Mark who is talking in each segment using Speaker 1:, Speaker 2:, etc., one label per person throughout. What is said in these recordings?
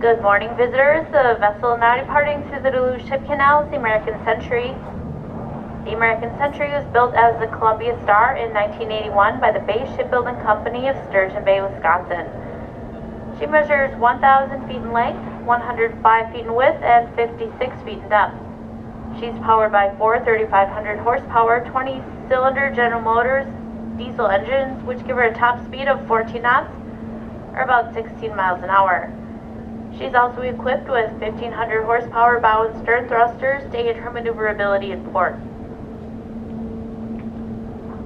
Speaker 1: Good morning, visitors. The vessel now departing through the Duluth Ship Canal is the American Century. The American Century was built as the Columbia Star in 1981 by the Bay Shipbuilding Company of Sturgeon Bay, Wisconsin. She measures 1,000 feet in length, 105 feet in width, and 56 feet in depth. She's powered by four 3,500 horsepower, 20-cylinder General Motors diesel engines, which give her a top speed of 14 knots, or about 16 miles an hour. She's also equipped with 1,500 horsepower bow and stern thrusters to aid her maneuverability in port.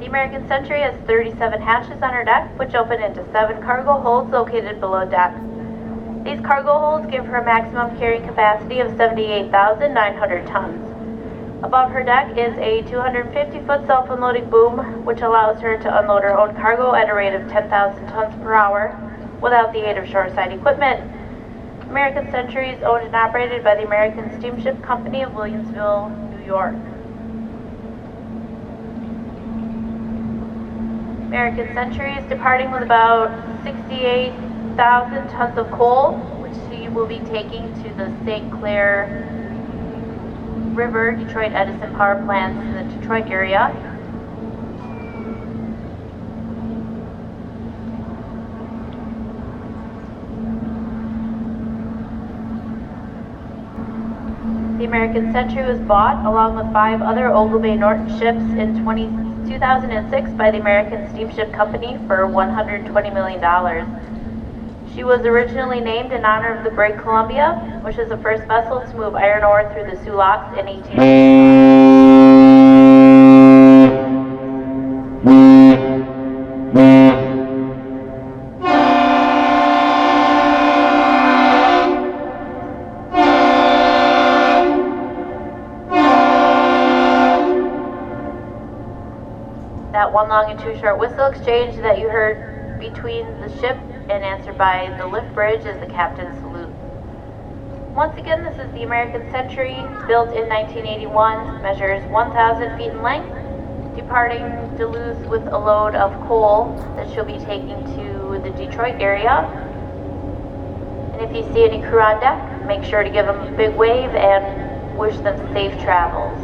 Speaker 1: The American Century has 37 hatches on her deck, which open into 7 cargo holds located below deck. These cargo holds give her a maximum carrying capacity of 78,900 tons. Above her deck is a 250-foot self-unloading boom, which allows her to unload her own cargo at a rate of 10,000 tons per hour without the aid of shoreside equipment. American Century is owned and operated by the American Steamship Company of Williamsville, New York. American Century is departing with about 68,000 tons of coal, which she will be taking to the St Clair River Detroit Edison power plants in the Detroit area. The American Century was bought, along with 5 other Oglebay Norton ships, in 2006 by the American Steamship Company for $120 million. She was originally named in honor of the brig Columbia, which is the first vessel to move iron ore through the Sioux Locks in 18... That one long and two short whistle exchange that you heard between the ship and answered by the lift bridge is the captain's salute. Once again, this is the American Century, built in 1981, measures 1,000 feet in length, departing Duluth with a load of coal that she'll be taking to the Detroit area. And if you see any crew on deck, make sure to give them a big wave and wish them safe travels.